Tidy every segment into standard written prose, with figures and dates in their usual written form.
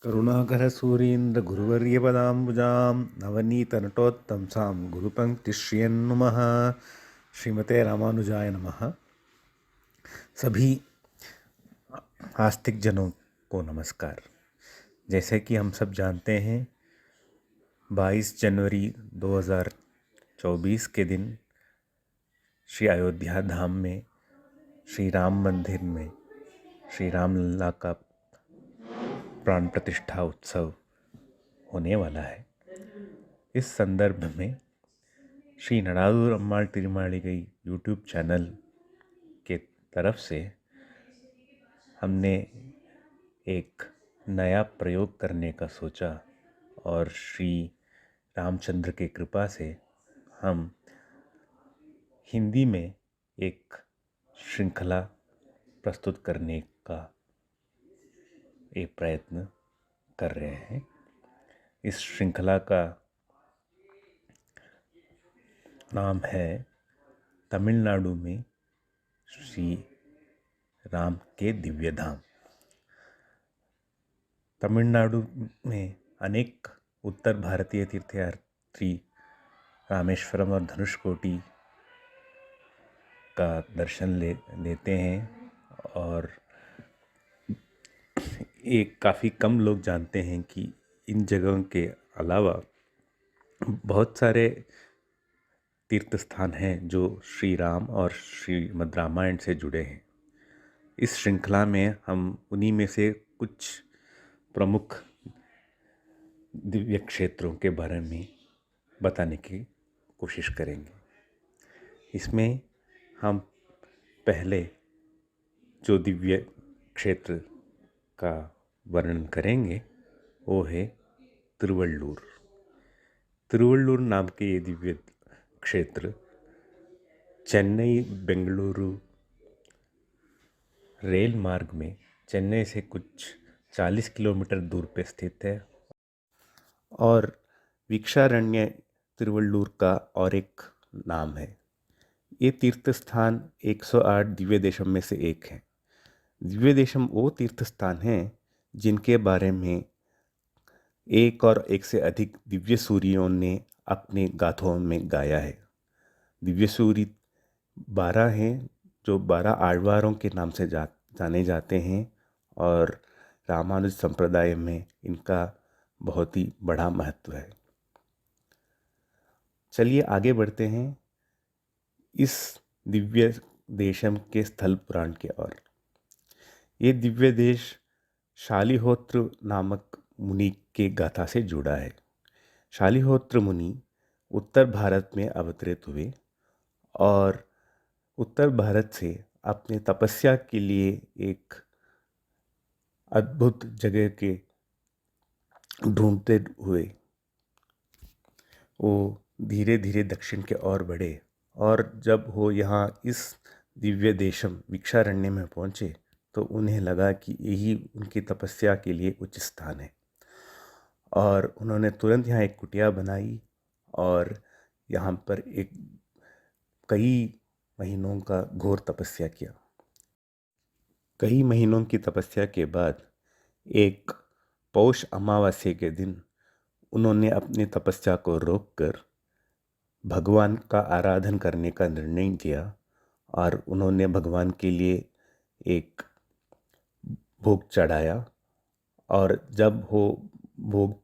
करुणाकरसूरीन्द्रगुरुवर्यपदाम्बुजां नवनीतनटोत्तंसां गुरुपङ्क्तिश्रियन्नुमः। श्रीमते रामानुजाय नमः। सभी आस्तिक जनों को नमस्कार। जैसे कि हम सब जानते हैं, 22 जनवरी 2024 के दिन श्री अयोध्या धाम में श्री राम मंदिर में श्री रामलला का प्राण प्रतिष्ठा उत्सव होने वाला है। इस संदर्भ में श्री नड़ादूर अम्माल तिरुमालिगई यूट्यूब चैनल के तरफ से हमने एक नया प्रयोग करने का सोचा और श्री रामचंद्र के कृपा से हम हिंदी में एक श्रृंखला प्रस्तुत करने का एक प्रयत्न कर रहे हैं। इस श्रृंखला का नाम है तमिलनाडु में श्री राम के दिव्य धाम। तमिलनाडु में अनेक उत्तर भारतीय तीर्थयात्री रामेश्वरम और धनुषकोटी का दर्शन लेते हैं और एक काफ़ी कम लोग जानते हैं कि इन जगहों के अलावा बहुत सारे तीर्थ स्थान हैं जो श्री राम और श्रीमद् रामायण से जुड़े हैं। इस श्रृंखला में हम उन्हीं में से कुछ प्रमुख दिव्य क्षेत्रों के बारे में बताने की कोशिश करेंगे। इसमें हम पहले जो दिव्य क्षेत्र का वर्णन करेंगे वो है तिरुवल्लूर। तिरुवल्लूर नाम के ये दिव्य क्षेत्र चेन्नई बेंगलुरु रेल मार्ग में चेन्नई से कुछ 40 किलोमीटर दूर पे स्थित है और वीक्षारण्य तिरुवल्लूर का और एक नाम है। ये तीर्थ स्थान 108 दिव्य देशम में से एक है। दिव्य देशम वो तीर्थ स्थान हैं जिनके बारे में एक और एक से अधिक दिव्य सूरियों ने अपने गाथों में गाया है। दिव्य सूरी 12 हैं जो 12 आழ்वारों के नाम से जाने जाते हैं और रामानुज संप्रदाय में इनका बहुत ही बड़ा महत्व है। चलिए आगे बढ़ते हैं इस दिव्य देशम के स्थल पुराण की ओर। ये दिव्य देश शालिहोत्र नामक मुनि के गाथा से जुड़ा है। शालिहोत्र मुनि उत्तर भारत में अवतरित हुए और उत्तर भारत से अपने तपस्या के लिए एक अद्भुत जगह के ढूंढते हुए वो धीरे धीरे दक्षिण के ओर बढ़े और जब वो यहाँ इस दिव्य देशम वीक्षारण्य में पहुँचे तो उन्हें लगा कि यही उनकी तपस्या के लिए उच्च स्थान है और उन्होंने तुरंत यहाँ एक कुटिया बनाई और यहाँ पर एक कई महीनों का घोर तपस्या किया। कई महीनों की तपस्या के बाद एक पौष अमावस्या के दिन उन्होंने अपनी तपस्या को रोककर भगवान का आराधन करने का निर्णय लिया और उन्होंने भगवान के लिए एक भोग चढ़ाया और जब वो भोग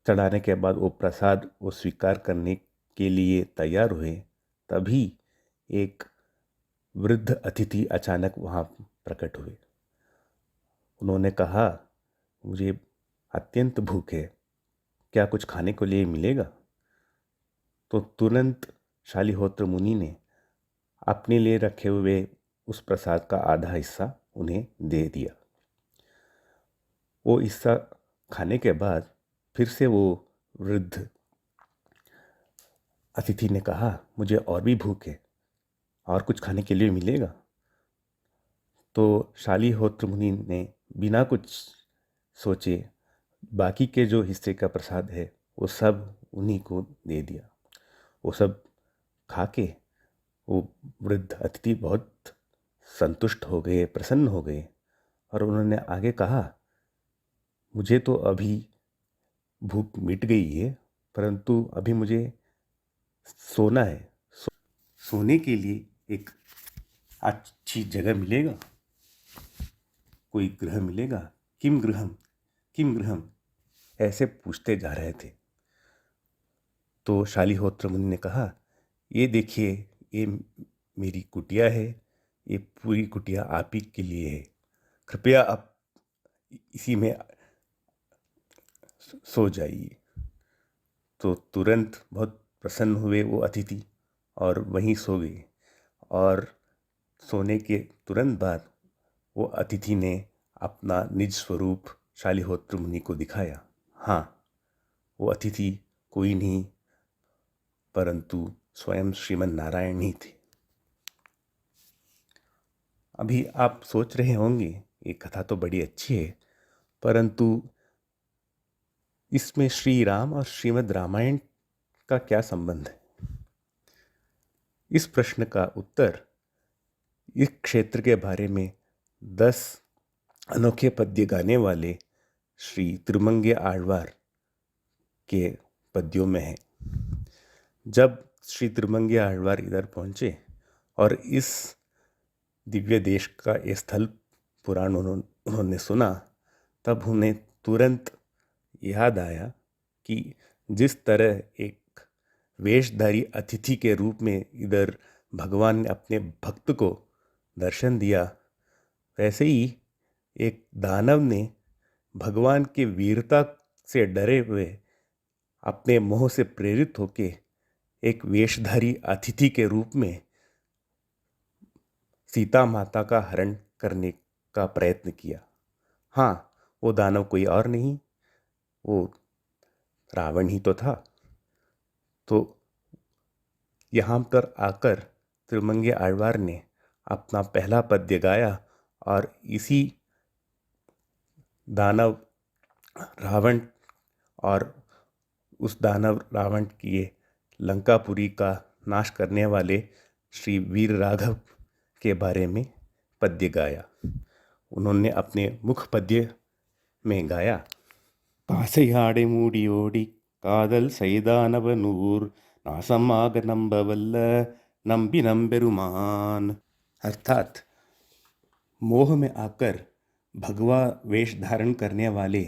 चढ़ाने के बाद वो प्रसाद वो स्वीकार करने के लिए तैयार हुए तभी एक वृद्ध अतिथि अचानक वहाँ प्रकट हुए। उन्होंने कहा, मुझे अत्यंत भूख है, क्या कुछ खाने को लिए मिलेगा? तो तुरंत शालिहोत्र मुनि ने अपने लिए रखे हुए उस प्रसाद का आधा हिस्सा उन्हें दे दिया। वो हिस्सा खाने के बाद फिर से वो वृद्ध अतिथि ने कहा, मुझे और भी भूख है, और कुछ खाने के लिए मिलेगा? तो शालिहोत्र मुनि ने बिना कुछ सोचे बाकी के जो हिस्से का प्रसाद है वो सब उन्हीं को दे दिया। वो सब खा के वो वृद्ध अतिथि बहुत संतुष्ट हो गए, प्रसन्न हो गए और उन्होंने आगे कहा, मुझे तो अभी भूख मिट गई है, परंतु अभी मुझे सोना है। सोने के लिए एक अच्छी जगह मिलेगा, कोई ग्रह मिलेगा? किम गृहम, किम गृहम, ऐसे पूछते जा रहे थे। तो शालिहोत्र मुनि ने कहा, ये देखिए, ये मेरी कुटिया है, ये पूरी कुटिया आप ही के लिए है, कृपया आप इसी में सो जाइए। तो तुरंत बहुत प्रसन्न हुए वो अतिथि और वहीं सो गए। और सोने के तुरंत बाद वो अतिथि ने अपना निज स्वरूप शालिहोत्र मुनि को दिखाया। हाँ, वो अतिथि कोई नहीं परंतु स्वयं श्रीमन नारायण ही थे। अभी आप सोच रहे होंगे ये कथा तो बड़ी अच्छी है, परंतु इसमें श्री राम और श्रीमद् रामायण का क्या संबंध है? इस प्रश्न का उत्तर इस क्षेत्र के बारे में 10 अनोखे पद्य गाने वाले श्री तिरुमंगे आழ்वार के पद्यों में है। जब श्री तिरुमंगे आழ்वार इधर पहुँचे और इस दिव्य देश का ये स्थल पुराण उन्होंने सुना, तब उन्हें तुरंत याद आया कि जिस तरह एक वेशधारी अतिथि के रूप में इधर भगवान ने अपने भक्त को दर्शन दिया, वैसे ही एक दानव ने भगवान के वीरता से डरे हुए अपने मोह से प्रेरित होके एक वेशधारी अतिथि के रूप में सीता माता का हरण करने का प्रयत्न किया। हाँ, वो दानव कोई और नहीं, वो रावण ही तो था। तो यहाँ पर आकर तिरुमंगे आழ்वार ने अपना पहला पद्य गाया और इसी दानव रावण और उस दानव रावण की लंकापुरी का नाश करने वाले श्री वीर राघव के बारे में पद्य गाया। उन्होंने अपने मुख पद्य में गाया, பாசையாடை மூடியோடி காதல் செய்தானவனூர் நாசமாக நம்பவல்ல नंबी नंबेरुमान। अर्थात मोह में आकर भगवा वेश धारण करने वाले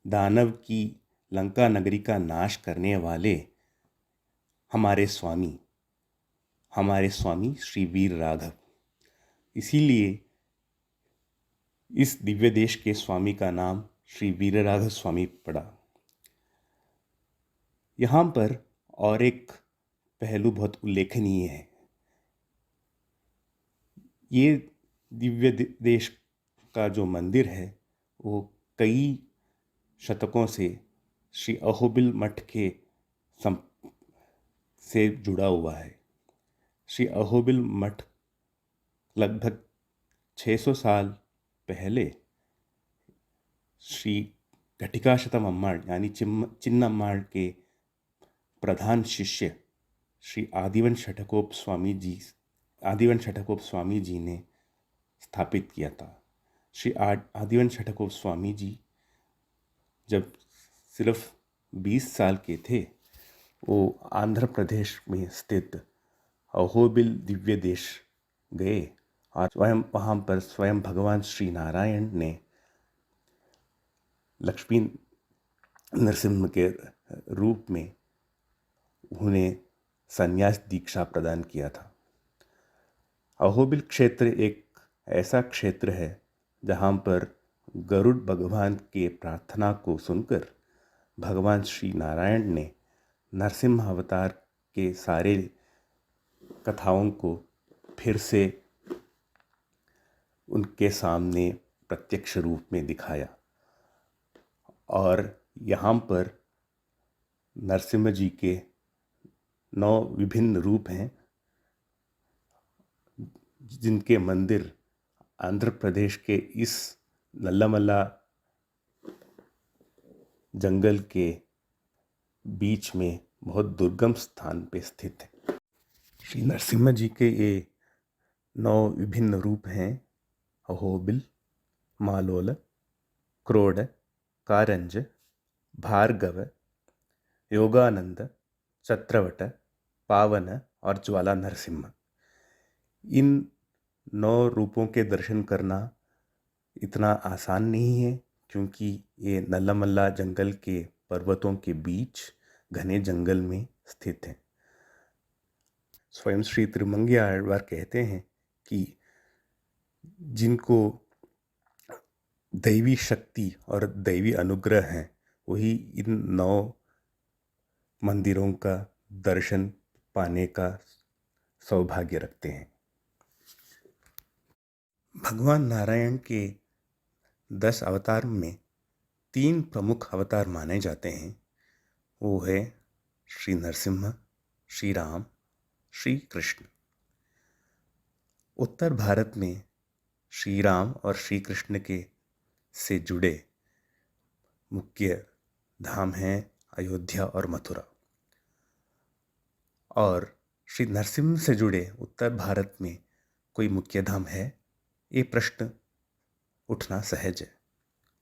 दानव की लंका नगरी का नाश करने वाले हमारे स्वामी श्री वीर राघव। इसीलिए इस दिव्य देश के स्वामी का नाम श्री वीर राघव स्वामी पड़ा। यहाँ पर और एक पहलू बहुत उल्लेखनीय है। ये दिव्य देश का जो मंदिर है वो कई शतकों से श्री अहोबिल मठ के से जुड़ा हुआ है। श्री अहोबिल मठ लगभग 600 साल पहले श्री घटिकाशतम अम्माळ यानी चिन्नम्माळ के प्रधान शिष्य श्री आदिवन शठकोप स्वामी जी ने स्थापित किया था। श्री आदिवन शठकोप स्वामी जी जब सिर्फ 20 साल के थे, वो आंध्र प्रदेश में स्थित अहोबिल दिव्य देश गए और वहाँ पर स्वयं भगवान श्री नारायण ने लक्ष्मी नरसिम्हा के रूप में उन्हें संन्यास दीक्षा प्रदान किया था। अहोबिल क्षेत्र एक ऐसा क्षेत्र है जहाँ पर गरुड़ भगवान के प्रार्थना को सुनकर भगवान श्री नारायण ने नरसिम्हा अवतार के सारे कथाओं को फिर से उनके सामने प्रत्यक्ष रूप में दिखाया। और यहाँ पर नरसिम्हा जी के 9 विभिन्न रूप हैं, जिनके मंदिर आंध्र प्रदेश के इस नल्लामल्ला जंगल के बीच में बहुत दुर्गम स्थान पे स्थित है। श्री नरसिम्हा जी के ये 9 विभिन्न रूप हैं: अहोबिल, मालोल, क्रोड, कारंज, भार्गव, योगानंद, चत्रवट, पावन और ज्वाला नरसिम्हा। इन 9 रूपों के दर्शन करना इतना आसान नहीं है, क्योंकि ये नल्लामल्ला जंगल के पर्वतों के बीच घने जंगल में स्थित है। स्वयं श्री तिरुमंगी आழ்वार कहते हैं कि जिनको दैवी शक्ति और दैवी अनुग्रह है, वही इन 9 मंदिरों का दर्शन पाने का सौभाग्य रखते हैं। भगवान नारायण के 10 अवतार में 3 प्रमुख अवतार माने जाते हैं। वो है श्री नरसिम्हा, श्री राम, श्री कृष्ण। उत्तर भारत में श्री राम और श्री कृष्ण के से जुड़े मुख्य धाम हैं अयोध्या और मथुरा। और श्री नरसिम्ह से जुड़े उत्तर भारत में कोई मुख्य धाम है, ये प्रश्न उठना सहज है।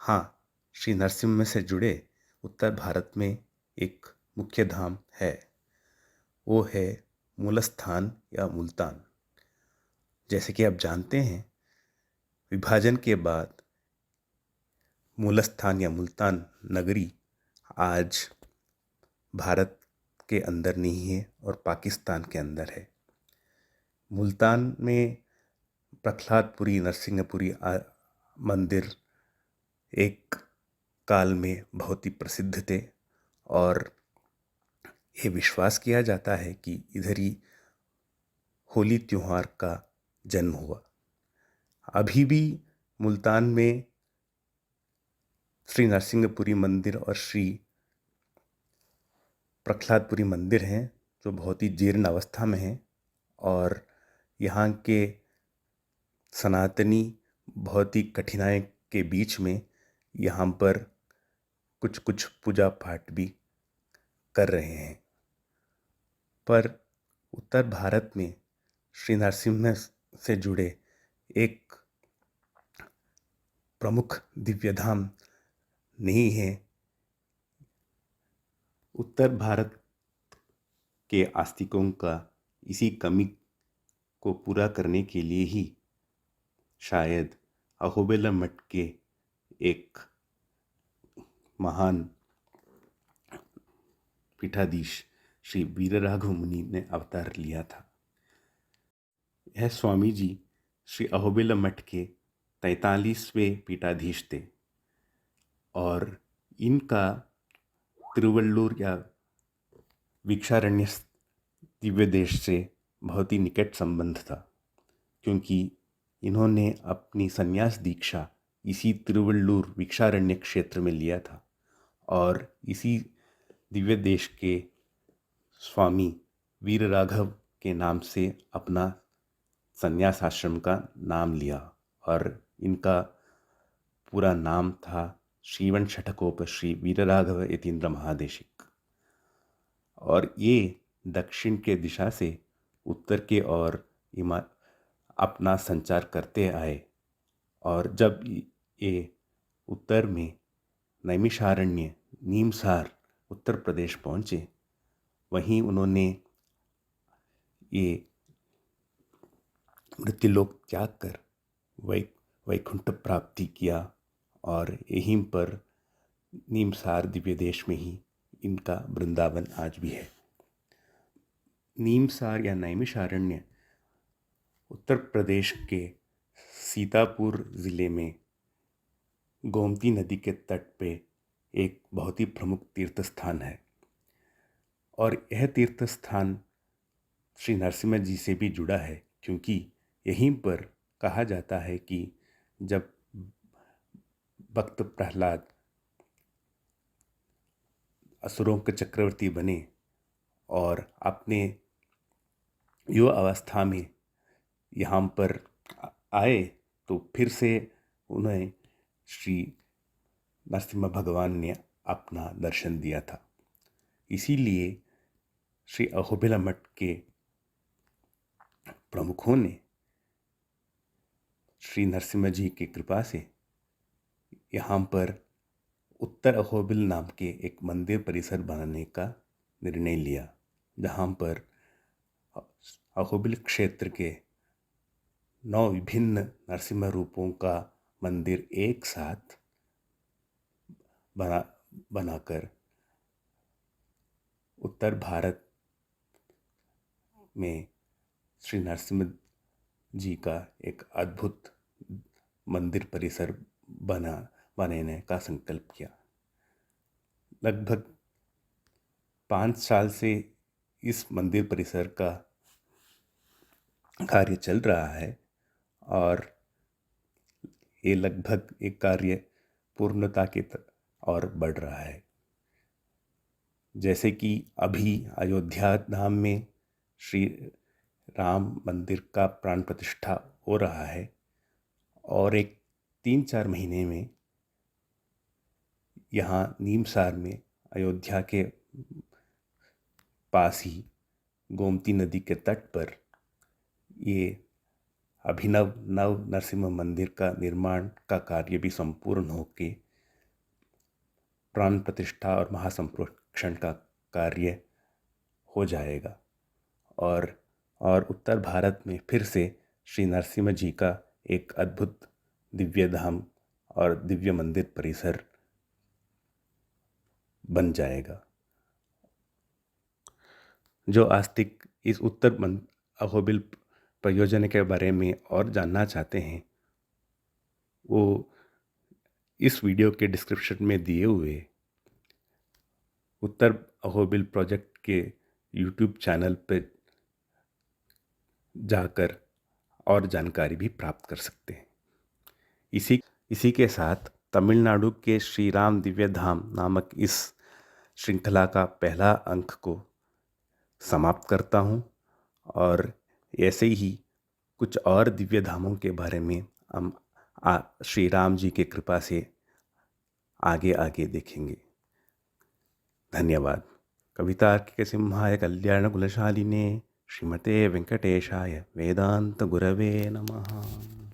हाँ, श्री नरसिम्ह से जुड़े उत्तर भारत में एक मुख्य धाम है, वो है मूलस्थान या मुल्तान। जैसे कि आप जानते हैं, विभाजन के बाद मूलस्थान या मुल्तान नगरी आज भारत के अंदर नहीं है और पाकिस्तान के अंदर है। मुल्तान में प्रहलादपुरी नरसिंहपुरी मंदिर एक काल में बहुत ही प्रसिद्ध थे और ये विश्वास किया जाता है कि इधर ही होली त्योहार का जन्म हुआ। अभी भी मुल्तान में श्री नरसिंहपुरी मंदिर और श्री प्रहलादपुरी मंदिर हैं, जो बहुत ही जीर्ण अवस्था में हैं और यहाँ के सनातनी बहुत ही कठिनाई के बीच में यहाँ पर कुछ कुछ पूजा पाठ भी कर रहे हैं। पर उत्तर भारत में श्री नरसिम्हा से जुड़े एक प्रमुख दिव्य धाम नहीं है। उत्तर भारत के आस्तिकों का इसी कमी को पूरा करने के लिए ही शायद अहोबिलम मठ के एक महान पीठाधीश श्री वीरराघव मुनि ने अवतार लिया था। यह स्वामी जी श्री अहोबिलम मठ के 43वें पीठाधीश थे और इनका तिरुवल्लुर या भिक्षारण्य दिव्य देश से बहुत ही निकट संबंध था, क्योंकि इन्होंने अपनी संन्यास दीक्षा इसी तिरुवल्लुर भिक्षारण्य क्षेत्र में लिया था और इसी दिव्य देश के स्वामी वीरराघव के नाम से अपना संन्यास आश्रम का नाम लिया और इनका पूरा नाम था श्रीवन शठकोप श्री वीरराघव यतीन्द्र महादेशिक। और ये दक्षिण के दिशा से उत्तर के ओर अपना संचार करते आए और जब ये उत्तर में नैमिषारण्य नीमसार उत्तर प्रदेश पहुँचे, वहीं उन्होंने ये मृत्युलोक त्याग कर वैकुंठ प्राप्ति किया और यहीं पर नीमसार दिव्य देश में ही इनका वृंदावन आज भी है। नीमसार या नैमिषारण्य उत्तर प्रदेश के सीतापुर ज़िले में गोमती नदी के तट पे एक बहुत ही प्रमुख तीर्थ स्थान है और यह तीर्थ स्थान श्री नरसिम्हा जी से भी जुड़ा है, क्योंकि यहीं पर कहा जाता है कि जब भक्त प्रहलाद असुरों के चक्रवर्ती बने और अपने युवा अवस्था में यहाँ पर आए, तो फिर से उन्हें श्री नरसिम्हा भगवान ने अपना दर्शन दिया था। इसीलिए श्री अहोबिलम मठ के प्रमुखों ने श्री नरसिम्हा जी की कृपा से यहाँ पर उत्तर अहोबिल नाम के एक मंदिर परिसर बनाने का निर्णय लिया, जहाँ पर अहोबिल क्षेत्र के 9 विभिन्न नरसिम्हा रूपों का मंदिर एक साथ बनाकर उत्तर भारत में श्री नरसिम्हा जी का एक अद्भुत मंदिर परिसर बनाने का संकल्प किया। लगभग 5 साल से इस मंदिर परिसर का कार्य चल रहा है और ये लगभग एक कार्य पूर्णता की ओर बढ़ रहा है। जैसे कि अभी अयोध्या धाम में श्री राम मंदिर का प्राण प्रतिष्ठा हो रहा है और एक 3-4 महीने में यहाँ नीमसार में अयोध्या के पास ही गोमती नदी के तट पर ये अभिनव नव नरसिम्हा मंदिर का निर्माण का कार्य भी संपूर्ण होकर प्राण प्रतिष्ठा और महासंप्रोक्षण का कार्य हो जाएगा और उत्तर भारत में फिर से श्री नरसिम्हा जी का एक अद्भुत दिव्य धाम और दिव्य मंदिर परिसर बन जाएगा। जो आस्तिक इस उत्तर अहोबिल परियोजना के बारे में और जानना चाहते हैं, वो इस वीडियो के डिस्क्रिप्शन में दिए हुए उत्तर अहोबिल प्रोजेक्ट के यूट्यूब चैनल पर जाकर और जानकारी भी प्राप्त कर सकते हैं। इसी के साथ तमिलनाडु के श्री राम दिव्य धाम नामक इस श्रृंखला का पहला अंक को समाप्त करता हूँ और ऐसे ही कुछ और दिव्य धामों के बारे में हम श्री राम जी की कृपा से आगे आगे देखेंगे। धन्यवाद। कवितार्किक सिंहाय कल्याण कुलशालिने श्रीमते वेंकटेशाय वेदांत गुरवे नमः।